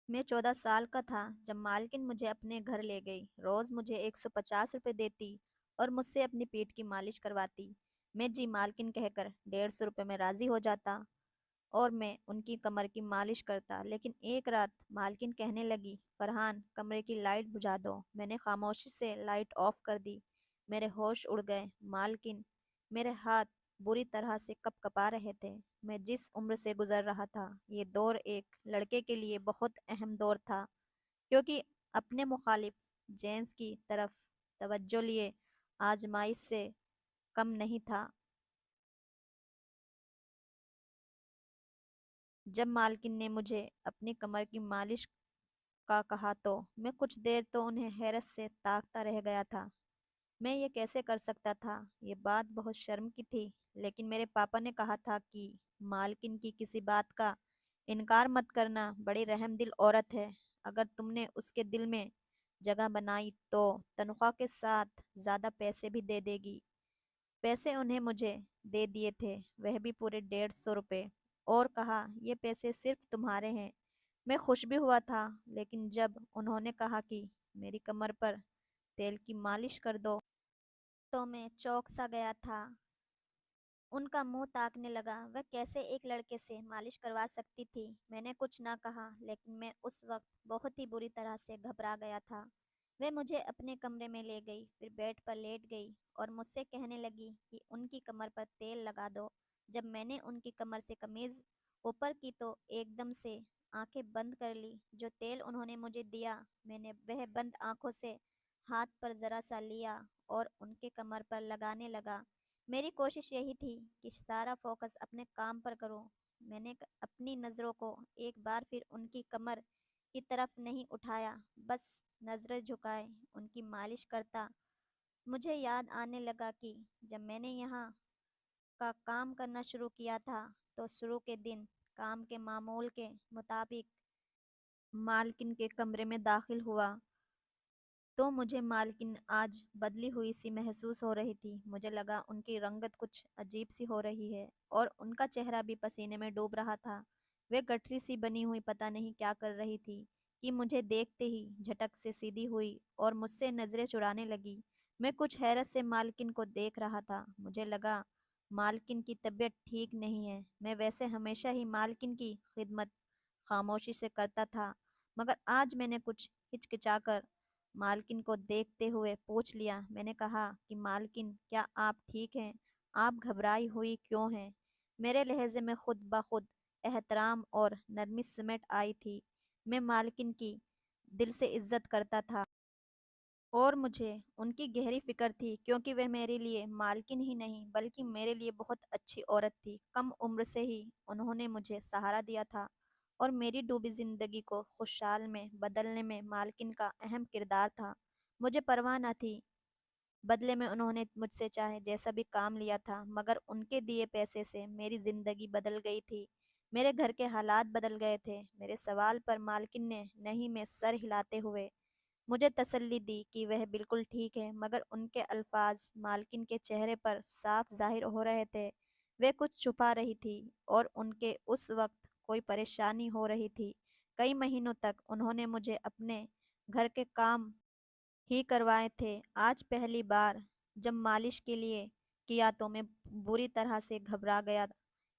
मैं 14 साल का था जब मालकिन मुझे अपने घर ले गई। रोज मुझे 150 रुपये देती और मुझसे अपनी पीठ की मालिश करवाती। मैं जी मालकिन कहकर 150 रुपये में राजी हो जाता और मैं उनकी कमर की मालिश करता। लेकिन एक रात मालकिन कहने लगी, फरहान कमरे की लाइट बुझा दो। मैंने खामोशी से लाइट ऑफ कर दी। मेरे होश उड़ गए। मालकिन, मेरे हाथ बुरी तरह से कपकपा रहे थे। मैं जिस उम्र से गुजर रहा था, ये दौर एक लड़के के लिए बहुत अहम दौर था, क्योंकि अपने मुखालिफ जेंस की तरफ तवज्जो लिए आजमाइश से कम नहीं था। जब मालकिन ने मुझे अपनी कमर की मालिश का कहा तो मैं कुछ देर तो उन्हें हैरत से ताकता रह गया था। मैं ये कैसे कर सकता था? ये बात बहुत शर्म की थी। लेकिन मेरे पापा ने कहा था कि मालकिन की किसी बात का इनकार मत करना, बड़ी रहमदिल औरत है। अगर तुमने उसके दिल में जगह बनाई तो तनख्वाह के साथ ज़्यादा पैसे भी दे देगी। पैसे उन्हें मुझे दे दिए थे, वह भी पूरे 150 रुपये, और कहा, ये पैसे सिर्फ तुम्हारे हैं। मैं खुश भी हुआ था, लेकिन जब उन्होंने कहा कि मेरी कमर पर तेल की मालिश कर दो, तो मैं चौंक सा गया था। उनका मुंह ताकने लगा। वह कैसे एक लड़के से मालिश करवा सकती थी? मैंने कुछ ना कहा, लेकिन मैं उस वक्त बहुत ही बुरी तरह से घबरा गया था। वह मुझे अपने कमरे में ले गई, फिर बेड पर लेट गई और मुझसे कहने लगी कि उनकी कमर पर तेल लगा दो। जब मैंने उनकी कमर से कमीज ऊपर की तो एकदम से आंखें बंद कर ली। जो तेल उन्होंने मुझे दिया, मैंने वह बंद आंखों से हाथ पर जरा सा लिया और उनके कमर पर लगाने लगा। मेरी कोशिश यही थी कि सारा फोकस अपने काम पर करूं। मैंने अपनी नज़रों को एक बार फिर उनकी कमर की तरफ नहीं उठाया, बस नज़रें झुकाए उनकी मालिश करता। मुझे याद आने लगा कि जब मैंने यहाँ का काम करना शुरू किया था, तो शुरू के दिन काम के मामूल के मुताबिक मालकिन के कमरे में दाखिल हुआ तो मुझे मालकिन आज बदली हुई सी महसूस हो रही थी। मुझे लगा उनकी रंगत कुछ अजीब सी हो रही है और उनका चेहरा भी पसीने में डूब रहा था। वे गठरी सी बनी हुई पता नहीं क्या कर रही थी कि मुझे देखते ही झटक से सीधी हुई और मुझसे नजरें चुराने लगी। मैं कुछ हैरत से मालकिन को देख रहा था। मुझे लगा मालकिन की तबीयत ठीक नहीं है। मैं वैसे हमेशा ही मालकिन की खिदमत खामोशी से करता था, मगर आज मैंने कुछ हिचकिचाकर मालकिन को देखते हुए पूछ लिया। मैंने कहा कि मालकिन, क्या आप ठीक हैं? आप घबराई हुई क्यों हैं? मेरे लहजे में खुद ब खुद एहतराम और नरमी सिमट आई थी। मैं मालकिन की दिल से इज्जत करता था और मुझे उनकी गहरी फिक्र थी, क्योंकि वह मेरे लिए मालकिन ही नहीं बल्कि मेरे लिए बहुत अच्छी औरत थी। कम उम्र से ही उन्होंने मुझे सहारा दिया था और मेरी डूबी जिंदगी को खुशहाल में बदलने में मालकिन का अहम किरदार था। मुझे परवाह न थी बदले में उन्होंने मुझसे चाहे जैसा भी काम लिया था, मगर उनके दिए पैसे से मेरी जिंदगी बदल गई थी। मेरे घर के हालात बदल गए थे। मेरे सवाल पर मालकिन ने नहीं में सर हिलाते हुए मुझे तसल्ली दी कि वह बिल्कुल ठीक है, मगर उनके अल्फाज मालकिन के चेहरे पर साफ जाहिर हो रहे थे। वे कुछ छुपा रही थी और उनके उस वक्त कोई परेशानी हो रही थी। कई महीनों तक उन्होंने मुझे अपने घर के काम ही करवाए थे। आज पहली बार जब मालिश के लिए किया तो मैं बुरी तरह से घबरा गया।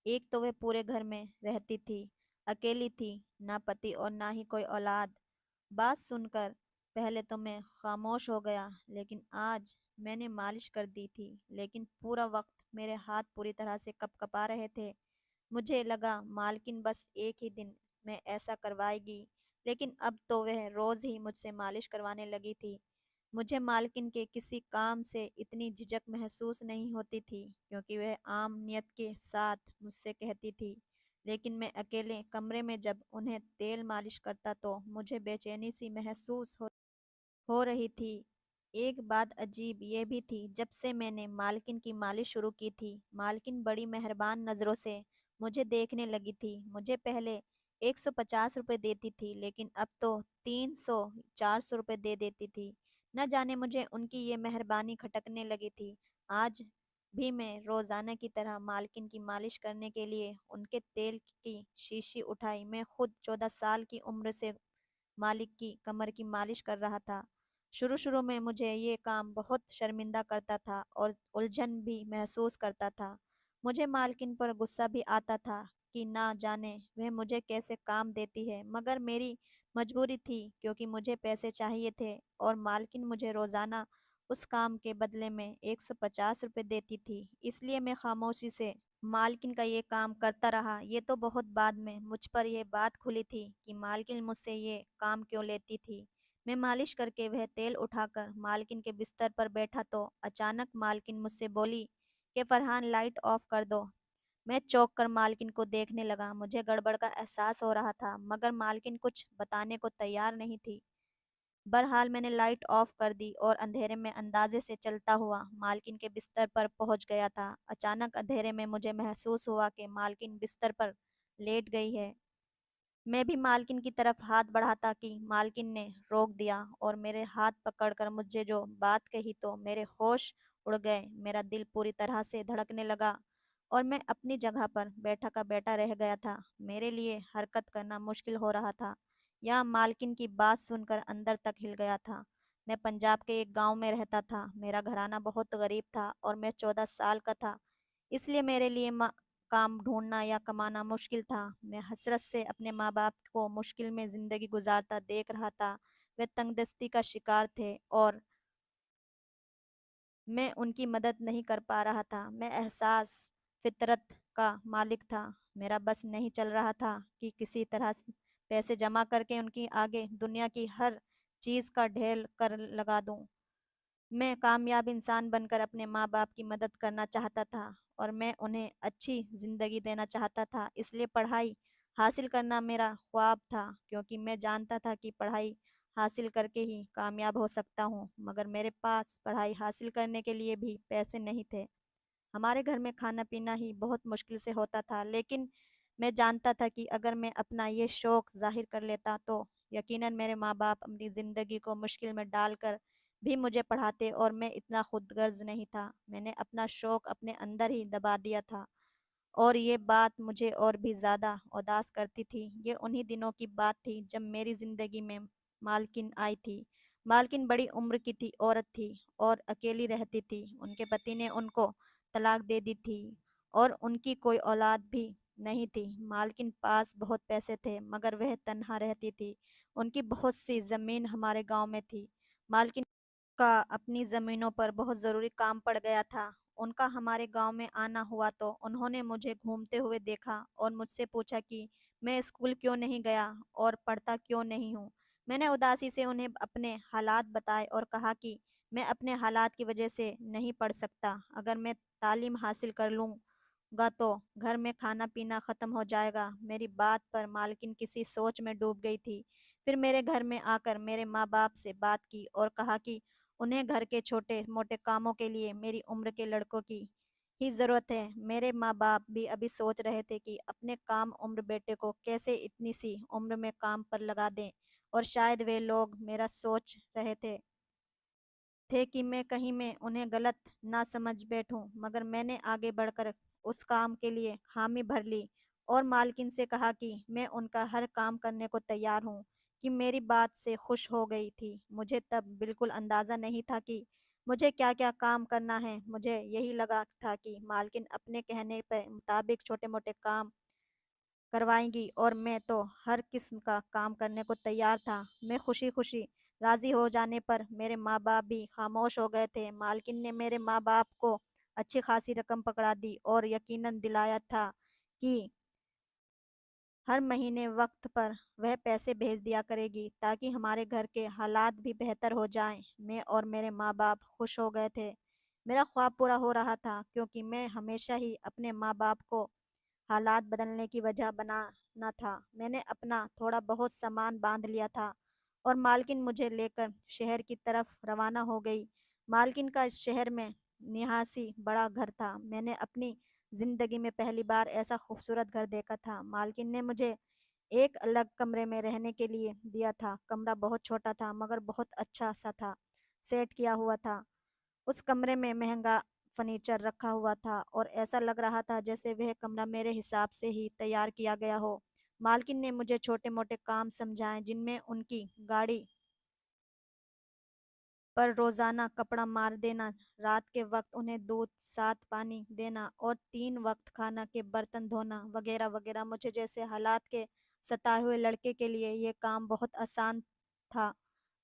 एक तो वह पूरे घर में रहती थी, अकेली थी, ना पति और ना ही कोई औलाद। बात सुनकर पहले तो मैं खामोश हो गया, लेकिन आज मैंने मालिश कर दी थी, लेकिन पूरा वक्त मेरे हाथ पूरी तरह से कपकपा रहे थे। मुझे लगा मालकिन बस एक ही दिन में ऐसा करवाएगी, लेकिन अब तो वह रोज ही मुझसे मालिश करवाने लगी थी। मुझे मालकिन के किसी काम से इतनी झिझक महसूस नहीं होती थी, क्योंकि वह आम नियत के साथ मुझसे कहती थी। लेकिन मैं अकेले कमरे में जब उन्हें तेल मालिश करता तो मुझे बेचैनी सी महसूस हो रही थी। एक बात अजीब ये भी थी, जब से मैंने मालकिन की मालिश शुरू की थी, मालकिन बड़ी मेहरबान नज़रों से मुझे देखने लगी थी। मुझे पहले 150 रुपये देती थी, लेकिन अब तो 300 400 रुपये दे देती थी। न जाने मुझे उनकी ये मेहरबानी खटकने लगी थी। आज भी मैं रोज़ाना की तरह मालकिन की मालिश करने के लिए उनके तेल की शीशी उठाई। मैं खुद 14 साल की उम्र से मालिक की कमर की मालिश कर रहा था। शुरू शुरू में मुझे ये काम बहुत शर्मिंदा करता था और उलझन भी महसूस करता था। मुझे मालकिन पर गुस्सा भी आता था कि ना जाने वह मुझे कैसे काम देती है, मगर मेरी मजबूरी थी क्योंकि मुझे पैसे चाहिए थे और मालकिन मुझे रोज़ाना उस काम के बदले में 150 रुपये देती थी। इसलिए मैं खामोशी से मालकिन का ये काम करता रहा। ये तो बहुत बाद में मुझ पर यह बात खुली थी कि मालकिन मुझसे ये काम क्यों लेती थी। मैं मालिश करके वह तेल उठाकर मालकिन के बिस्तर पर बैठा तो अचानक मालकिन मुझसे बोली कि फरहान, लाइट ऑफ कर दो। मैं चौंक कर मालकिन को देखने लगा। मुझे गड़बड़ का एहसास हो रहा था, मगर मालकिन कुछ बताने को तैयार नहीं थी। बहरहाल मैंने लाइट ऑफ कर दी और अंधेरे में अंदाजे से चलता हुआ मालकिन के बिस्तर पर पहुंच गया था। अचानक अंधेरे में मुझे महसूस हुआ कि मालकिन बिस्तर पर लेट गई है। मैं भी मालकिन की तरफ हाथ बढ़ाता कि मालकिन ने रोक दिया और मेरे हाथ पकड़कर मुझे जो बात कही तो मेरे होश उड़ गए। मेरा दिल पूरी तरह से धड़कने लगा और मैं अपनी जगह पर बैठा का बैठा रह गया था। मेरे लिए हरकत करना मुश्किल हो रहा था या मालकिन की बात सुनकर अंदर तक हिल गया था। मैं पंजाब के एक गांव में रहता था। मेरा घराना बहुत गरीब था और मैं 14 साल का था, इसलिए मेरे लिए काम ढूंढना या कमाना मुश्किल था। मैं हसरत से अपने माँ बाप को मुश्किल में ज़िंदगी गुजारता देख रहा था। वे तंगदस्ती का शिकार थे और मैं उनकी मदद नहीं कर पा रहा था। मैं एहसास फितरत का मालिक था। मेरा बस नहीं चल रहा था कि किसी तरह पैसे जमा करके उनकी आगे दुनिया की हर चीज़ का ढेर कर लगा दूं। मैं कामयाब इंसान बनकर अपने माँ बाप की मदद करना चाहता था और मैं उन्हें अच्छी ज़िंदगी देना चाहता था। इसलिए पढ़ाई हासिल करना मेरा ख्वाब था, क्योंकि मैं जानता था कि पढ़ाई हासिल करके ही कामयाब हो सकता हूँ। मगर मेरे पास पढ़ाई हासिल करने के लिए भी पैसे नहीं थे। हमारे घर में खाना पीना ही बहुत मुश्किल से होता था, लेकिन मैं जानता था कि अगर मैं अपना ये शौक़ ज़ाहिर कर लेता तो यकीनन मेरे माँ बाप अपनी ज़िंदगी को मुश्किल में डालकर भी मुझे पढ़ाते और मैं इतना खुदगर्ज नहीं था। मैंने अपना शौक़ अपने अंदर ही दबा दिया था और ये बात मुझे और भी ज़्यादा उदास करती थी। ये उन्हीं दिनों की बात थी जब मेरी ज़िंदगी में मालकिन आई थी। मालकिन बड़ी उम्र की थी, औरत थी और अकेली रहती थी। उनके पति ने उनको तलाक दे दी थी और उनकी कोई औलाद भी नहीं थी। मालकिन पास बहुत पैसे थे, मगर वह तन्हा रहती थी। उनकी बहुत सी ज़मीन हमारे गांव में थी। मालकिन का अपनी ज़मीनों पर बहुत ज़रूरी काम पड़ गया था। उनका हमारे गांव में आना हुआ तो उन्होंने मुझे घूमते हुए देखा और मुझसे पूछा कि मैं स्कूल क्यों नहीं गया और पढ़ता क्यों नहीं हूँ। मैंने उदासी से उन्हें अपने हालात बताए और कहा कि मैं अपने हालात की वजह से नहीं पढ़ सकता। अगर मैं तालीम हासिल कर लूँगा तो घर में खाना पीना ख़त्म हो जाएगा। मेरी बात पर मालकिन किसी सोच में डूब गई थी। फिर मेरे घर में आकर मेरे माँ बाप से बात की और कहा कि उन्हें घर के छोटे मोटे कामों के लिए मेरी उम्र के लड़कों की ही ज़रूरत है। मेरे माँ बाप भी अभी सोच रहे थे कि अपने काम उम्र बेटे को कैसे इतनी सी उम्र में काम पर लगा दें, और शायद वे लोग मेरा सोच रहे थे कि मैं कहीं मैं उन्हें गलत ना समझ बैठूं। मगर मैंने आगे बढ़कर उस काम के लिए हामी भर ली और मालकिन से कहा कि मैं उनका हर काम करने को तैयार हूँ। कि मेरी बात से खुश हो गई थी। मुझे तब बिल्कुल अंदाज़ा नहीं था कि मुझे क्या क्या काम करना है। मुझे यही लगा था कि मालकिन अपने कहने पर मुताबिक छोटे मोटे काम करवाएंगी और मैं तो हर किस्म का काम करने को तैयार था। मैं खुशी खुशी राजी हो जाने पर मेरे माँ बाप भी खामोश हो गए थे। मालकिन ने मेरे माँ बाप को अच्छी खासी रकम पकड़ा दी और यकीनन दिलाया था कि हर महीने वक्त पर वह पैसे भेज दिया करेगी ताकि हमारे घर के हालात भी बेहतर हो जाएं। मैं और मेरे माँ बाप खुश हो गए थे। मेरा ख्वाब पूरा हो रहा था, क्योंकि मैं हमेशा ही अपने माँ बाप को हालात बदलने की वजह बनाना था। मैंने अपना थोड़ा बहुत सामान बांध लिया था और मालकिन मुझे लेकर शहर की तरफ रवाना हो गई। मालकिन का इस शहर में निहासी बड़ा घर था। मैंने अपनी ज़िंदगी में पहली बार ऐसा खूबसूरत घर देखा था। मालकिन ने मुझे एक अलग कमरे में रहने के लिए दिया था। कमरा बहुत छोटा था, मगर बहुत अच्छा सा था, सेट किया हुआ था। उस कमरे में महंगा फर्नीचर रखा हुआ था और ऐसा लग रहा था जैसे वह कमरा मेरे हिसाब से ही तैयार किया गया हो। मालकिन ने मुझे छोटे-मोटे काम समझाए जिनमें उनकी गाड़ी पर रोजाना कपड़ा मार देना, रात के वक्त उन्हें दूध साथ पानी देना और 3 वक्त खाना के बर्तन धोना वगैरह वगैरह। मुझे जैसे हालात के सताए हुए लड़के के लिए ये काम बहुत आसान था।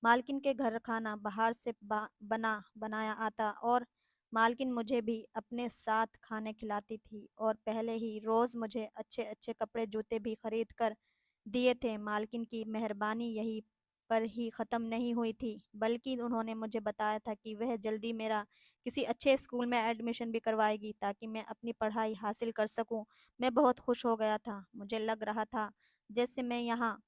मालकिन के घर खाना बाहर से बना बनाया आता और मालकिन मुझे भी अपने साथ खाने खिलाती थी और पहले ही रोज मुझे अच्छे अच्छे कपड़े जूते भी खरीद कर दिए थे। मालकिन की मेहरबानी यही पर ही ख़त्म नहीं हुई थी, बल्कि उन्होंने मुझे बताया था कि वह जल्दी मेरा किसी अच्छे स्कूल में एडमिशन भी करवाएगी ताकि मैं अपनी पढ़ाई हासिल कर सकूं। मैं बहुत खुश हो गया था। मुझे लग रहा था जैसे मैं यहाँ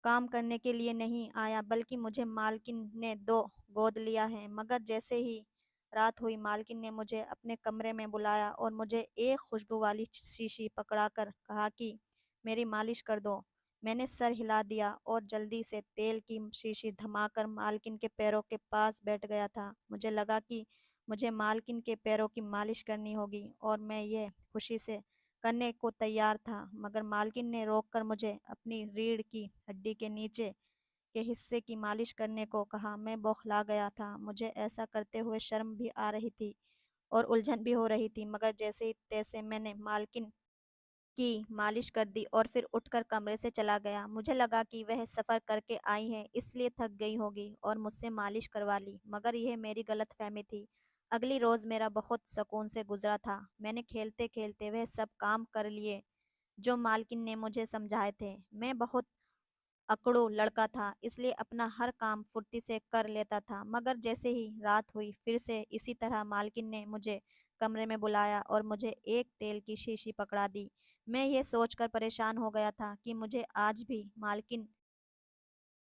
काम करने के लिए नहीं आया, बल्कि मुझे मालकिन ने दो गोद लिया है। मगर जैसे ही रात हुई, मालकिन ने मुझे अपने कमरे में बुलाया और मुझे एक खुशबू वाली शीशी पकड़ाकर कहा कि मेरी मालिश कर दो। मैंने सर हिला दिया और जल्दी से तेल की शीशी थमाकर मालकिन के पैरों के पास बैठ गया था। मुझे लगा कि मुझे मालकिन के पैरों की मालिश करनी होगी और मैं ये खुशी से करने को तैयार था, मगर मालकिन ने रोककर मुझे अपनी रीढ़ की हड्डी के नीचे के हिस्से की मालिश करने को कहा। मैं बौखला गया था। मुझे ऐसा करते हुए शर्म भी आ रही थी और उलझन भी हो रही थी, मगर जैसे ही तैसे मैंने मालकिन की मालिश कर दी और फिर उठकर कमरे से चला गया। मुझे लगा कि वह सफ़र करके आई है, इसलिए थक गई होगी और मुझसे मालिश करवा ली, मगर यह मेरी गलतफहमी थी। अगली रोज़ मेरा बहुत सुकून से गुजरा था। मैंने खेलते-खेलते वह सब काम कर लिए जो मालकिन ने मुझे समझाए थे। मैं बहुत अकड़ू लड़का था, इसलिए अपना हर काम फुर्ती से कर लेता था। मगर जैसे ही रात हुई, फिर से इसी तरह मालकिन ने मुझे कमरे में बुलाया और मुझे एक तेल की शीशी पकड़ा दी। मैं ये सोचकर परेशान हो गया था कि मुझे आज भी मालकिन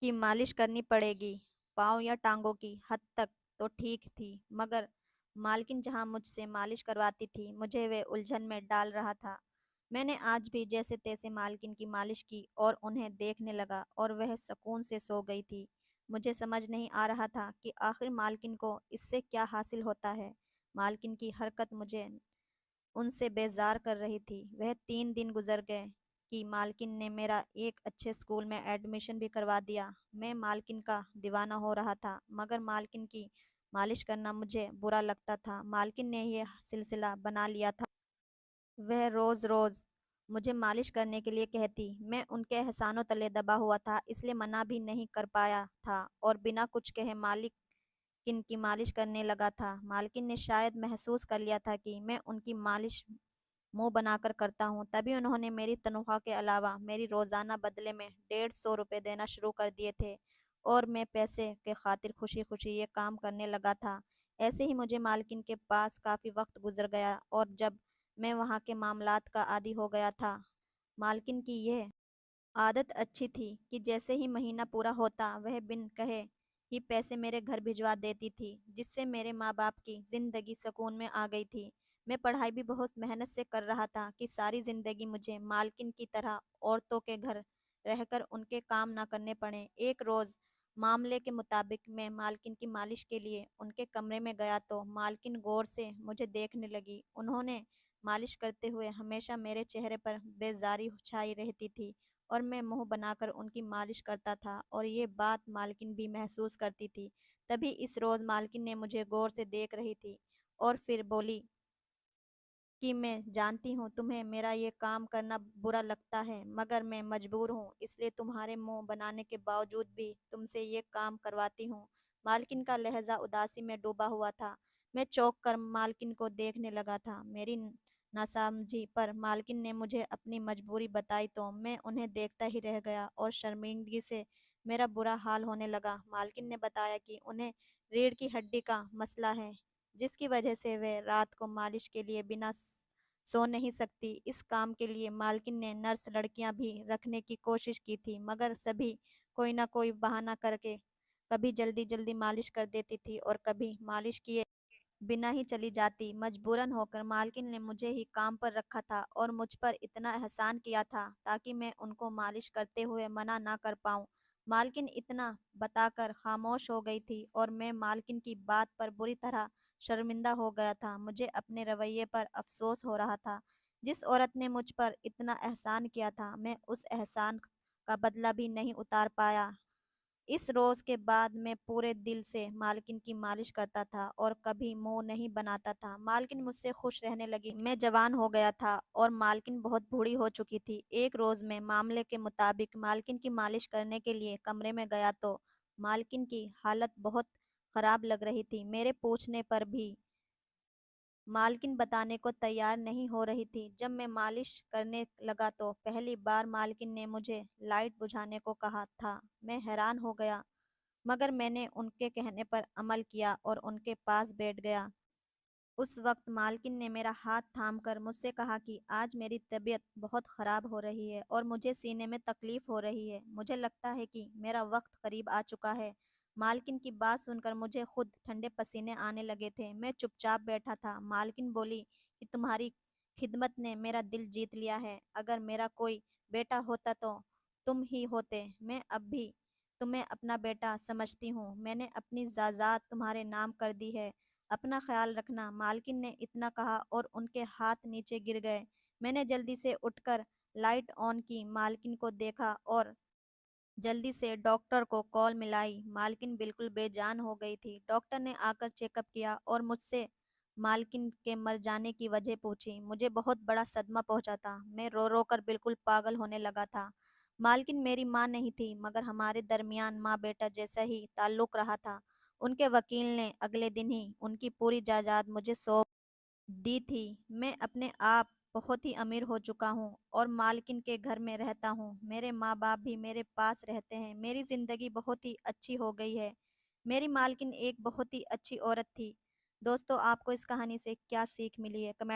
की मालिश करनी पड़ेगी। पाँव या टांगों की हद तक तो ठीक थी, मगर मालकिन जहाँ मुझसे मालिश करवाती थी, मुझे वे उलझन में डाल रहा था। मैंने आज भी जैसे तैसे मालकिन की मालिश की और उन्हें देखने लगा और वह सुकून से सो गई थी। मुझे समझ नहीं आ रहा था कि आखिर मालकिन को इससे क्या हासिल होता है। मालकिन की हरकत मुझे उनसे बेजार कर रही थी। वह 3 दिन गुजर गए कि मालकिन ने मेरा एक अच्छे स्कूल में एडमिशन भी करवा दिया। मैं मालकिन का दीवाना हो रहा था, मगर मालकिन की मालिश करना मुझे बुरा लगता था। मालकिन ने यह सिलसिला बना लिया था। वह रोज़-रोज़ मुझे मालिश करने के लिए कहती। मैं उनके एहसानों तले दबा हुआ था, इसलिए मना भी नहीं कर पाया था और बिना कुछ कहे मालिकिन की मालिश करने लगा था। मालकिन ने शायद महसूस कर लिया था कि मैं उनकी मालिश मुंह बनाकर करता हूँ, तभी उन्होंने मेरी तनख्वाह के अलावा मेरी रोज़ाना बदले में 150 रुपये देना शुरू कर दिए थे और मैं पैसे के खातिर खुशी खुशी ये काम करने लगा था। ऐसे ही मुझे मालकिन के पास काफ़ी वक्त गुजर गया और जब मैं वहाँ के मामलात का आदी हो गया था, मालकिन की यह आदत अच्छी थी कि जैसे ही महीना पूरा होता वह बिन कहे ही पैसे मेरे घर भिजवा देती थी, जिससे मेरे माँ बाप की ज़िंदगी सुकून में आ गई थी। मैं पढ़ाई भी बहुत मेहनत से कर रहा था कि सारी ज़िंदगी मुझे मालकिन की तरह औरतों के घर रहकर उनके काम ना करने पड़े। एक रोज़ मामले के मुताबिक मैं मालकिन की मालिश के लिए उनके कमरे में गया तो मालकिन गौर से मुझे देखने लगी। उन्होंने मालिश करते हुए हमेशा मेरे चेहरे पर बेजारी छाई रहती थी और मैं मुंह बनाकर उनकी मालिश करता था और ये बात मालकिन भी महसूस करती थी। तभी इस रोज़ मालकिन ने मुझे गौर से देख रही थी और फिर बोली कि मैं जानती हूँ तुम्हें मेरा ये काम करना बुरा लगता है, मगर मैं मजबूर हूँ, इसलिए तुम्हारे मुंह बनाने के बावजूद भी तुमसे ये काम करवाती हूँ। मालकिन का लहजा उदासी में डूबा हुआ था। मैं चौंक कर मालकिन को देखने लगा था। मेरी नासमझी पर मालकिन ने मुझे अपनी मजबूरी बताई तो मैं उन्हें देखता ही रह गया और शर्मिंदगी से मेरा बुरा हाल होने लगा। मालकिन ने बताया कि उन्हें रीढ़ की हड्डी का मसला है, जिसकी वजह से वे रात को मालिश के लिए बिना सो नहीं सकती। इस काम के लिए मालकिन ने नर्स लड़कियां भी रखने की कोशिश की थी, मगर सभी कोई ना कोई बहाना करके कभी जल्दी जल्दी मालिश कर देती थी और कभी मालिश किए बिना ही चली जाती। मजबूरन होकर मालकिन ने मुझे ही काम पर रखा था और मुझ पर इतना एहसान किया था ताकि मैं उनको मालिश करते हुए मना ना कर पाऊँ। मालकिन इतना बताकर खामोश हो गई थी और मैं मालकिन की बात पर बुरी तरह शर्मिंदा हो गया था। मुझे अपने रवैये पर अफसोस हो रहा था। जिस औरत ने मुझ पर इतना एहसान किया था, मैं उस एहसान का बदला भी नहीं उतार पाया। इस रोज़ के बाद मैं पूरे दिल से मालकिन की मालिश करता था और कभी मुंह नहीं बनाता था। मालकिन मुझसे खुश रहने लगी। मैं जवान हो गया था और मालकिन बहुत बूढ़ी हो चुकी थी। एक रोज़ मैं मामले के मुताबिक मालकिन की मालिश करने के लिए कमरे में गया तो मालकिन की हालत बहुत खराब लग रही थी। मेरे पूछने पर भी मालकिन बताने को तैयार नहीं हो रही थी। जब मैं मालिश करने लगा तो पहली बार मालकिन ने मुझे लाइट बुझाने को कहा था। मैं हैरान हो गया, मगर मैंने उनके कहने पर अमल किया और उनके पास बैठ गया। उस वक्त मालकिन ने मेरा हाथ थामकर मुझसे कहा कि आज मेरी तबीयत बहुत ख़राब हो रही है और मुझे सीने में तकलीफ़ हो रही है। मुझे लगता है कि मेरा वक्त करीब आ चुका है। मालकिन की बात सुनकर मुझे खुद ठंडे पसीने आने लगे थे। मैं चुपचाप बैठा था। मालकिन बोली कि तुम्हारी खिदमत ने मेरा दिल जीत लिया है। अगर मेरा कोई बेटा होता तो तुम ही होते। मैं अब भी तुम्हें अपना बेटा समझती हूँ। मैंने अपनी जायदाद तुम्हारे नाम कर दी है। अपना ख्याल रखना। मालकिन ने इतना कहा और उनके हाथ नीचे गिर गए। मैंने जल्दी से उठकर लाइट ऑन की, मालकिन को देखा और जल्दी से डॉक्टर को कॉल मिलाई। मालकिन बिल्कुल बेजान हो गई थी। डॉक्टर ने आकर चेकअप किया और मुझसे मालकिन के मर जाने की वजह पूछी। मुझे बहुत बड़ा सदमा पहुंचा था। मैं रो रो कर बिल्कुल पागल होने लगा था। मालकिन मेरी माँ नहीं थी, मगर हमारे दरमियान माँ बेटा जैसा ही ताल्लुक रहा था। उनके वकील ने अगले दिन ही उनकी पूरी जायदाद मुझे सौंप दी थी। मैं अपने आप बहुत ही अमीर हो चुका हूँ और मालकिन के घर में रहता हूँ। मेरे माँ बाप भी मेरे पास रहते हैं। मेरी ज़िंदगी बहुत ही अच्छी हो गई है। मेरी मालकिन एक बहुत ही अच्छी औरत थी। दोस्तों, आपको इस कहानी से क्या सीख मिली है? कमेंट